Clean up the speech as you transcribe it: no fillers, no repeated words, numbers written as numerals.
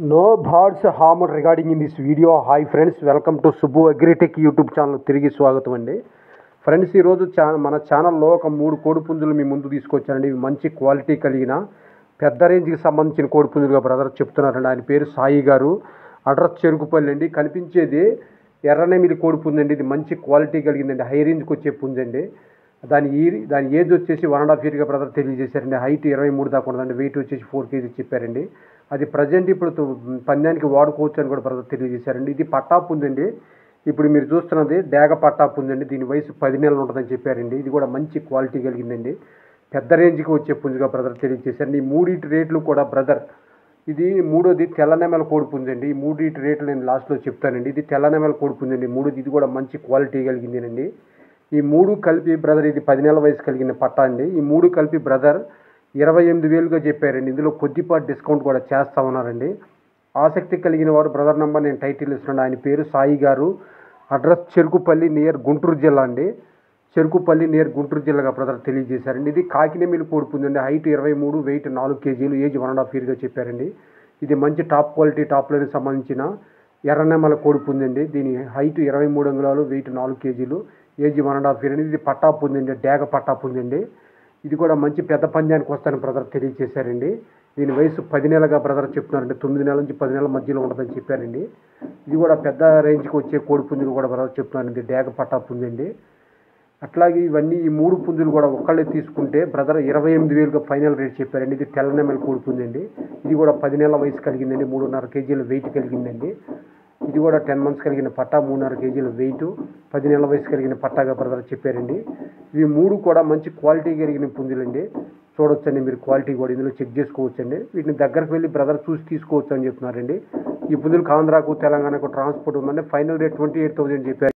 No birds harmed regarding in this video. Hi friends, welcome to Subbu Agritech YouTube channel తిరిగి స్వాగతం అండి. Friends ఈరోజు మన ఛానల్లో ఒక 3 కోడిపుంజులు మీ ముందు తీసుకొచ్చానండి. ఇవి మంచి క్వాలిటీ కలిగిన పెద్ద రేంజ్కి సంబంధించిన కోడిపుంజులుగా బ్రదర్ చెప్తున్నారండి. ఆయన పేరు సాయి గారు, అడ్రస్ చెరుకుపల్లి అండి. కనిపించేది ఎర్రనెమిలి కోడిపుంజు అండి. ఇది మంచి క్వాలిటీ కలిగిందండి, హై రేంజ్కి వచ్చే పుంజండి. దాని ఏజ్ వచ్చేసి 1.5 year బ్రదర్ తెలియజేశారండి. హైట్ 23 దాకా ఉంటుందండి. వెయిట్ వచ్చేసి 4 kg చెప్పారండి. అది ప్రజెంట్ ఇప్పుడు పందానికి వాడుకోవచ్చు అని కూడా బ్రదర్ తెలియజేశారండి. ఇది పట్టా పుంజండి. ఇప్పుడు మీరు చూస్తున్నది డేగ పట్టా పుంజండి. దీని వయసు 10 నెలలు ఉంటుందని చెప్పారండి. ఇది కూడా మంచి క్వాలిటీ కలిగిందండి, పెద్ద రేంజ్కి వచ్చే పుంజుగా బ్రదర్ తెలియజేశారండి. ఈ మూడింటి రేట్లు కూడా బ్రదర్, ఇది మూడోది తెల్లనెమల కోడిపుంజండి. ఈ మూడింటి రేట్లు నేను లాస్ట్లో చెప్తానండి. ఇది తెల్లనెమల కోడిపుంజండి మూడోది. ఇది కూడా మంచి క్వాలిటీ కలిగిందేనండి. ఈ మూడు కలిపి బ్రదర్, ఇది 10 నెలల వయసు కలిగిన పట్టా అండి. ఈ మూడు కలిపి బ్రదర్ 28,000గా చెప్పారండి. ఇందులో కొద్దిపాటి డిస్కౌంట్ కూడా చేస్తా ఉన్నారండి. ఆసక్తి కలిగిన వారు బ్రదర్ నెంబర్ నేను టైటిల్ ఇస్తున్నాను. ఆయన పేరు సాయి గారు, అడ్రస్ చెరుకుపల్లి నియర్ గుంటూరు జిల్లా అండి. చెరుకుపల్లి నియర్ గుంటూరు జిల్లాగా బ్రదర్ తెలియజేశారండి. ఇది కాకినెమిలి కోడిపుంజండి. హైట్ 23, వెయిట్ 4 kg, ఏజ్ 1.5 yearగా చెప్పారండి. ఇది మంచి టాప్ క్వాలిటీ టాప్ లైన్కి సంబంధించిన ఎర్రనెమల కోడిపుంజండి. దీని హైట్ 23 అంగుళాలు, వెయిట్ 4 kg, ఏజ్ 1.5 year అండి. ఇది పట్టా పుంజండి, డేగ పట్టా పుంజండి. ఇది కూడా మంచి పెద్ద పందానికి వస్తానని బ్రదర్ తెలియజేశారండి. దీని వయసు 10 నెలలుగా బ్రదర్ చెప్తున్నారండి. 9 నెలల నుంచి 10 నెలల మధ్యలో ఉంటుందని చెప్పారండి. ఇది కూడా పెద్ద రేంజ్కి వచ్చే కోడి పుంజులు కూడా బ్రదర్ చెప్తున్నారండి. డేగ పట్టా పుంజండి. అట్లాగే ఇవన్నీ ఈ 3 పుంజులు కూడా ఒక్కళ్ళే తీసుకుంటే బ్రదర్ 28,000గా ఫైనల్ రేట్ చెప్పారండి. ఇది తెల్లనెమల కోడి పుంజండి. ఇది కూడా 10 నెలల వయసు కలిగిందండి. 3.5 kg వెయిట్ కలిగిందండి. ఇది కూడా 10 months కలిగిన పట్టా, 3.5 kg వెయిట్, 10 నెలల వయసు కలిగిన పట్టాగా బ్రదర్ చెప్పారండి. ఇవి 3 కూడా మంచి క్వాలిటీ కలిగిన పుంజులండి. చూడొచ్చండి మీరు, క్వాలిటీ కూడా ఇందులో చెక్ చేసుకోవచ్చండి. వీటిని దగ్గరకు వెళ్ళి బ్రదర్ చూసి తీసుకోవచ్చు అని చెప్తున్నారండి. ఈ పుంజులకు ఆంధ్రాకు తెలంగాణకు ట్రాన్స్పోర్ట్ ఉందండి. ఫైనల్ రేట్ 28,000 చెప్పారు.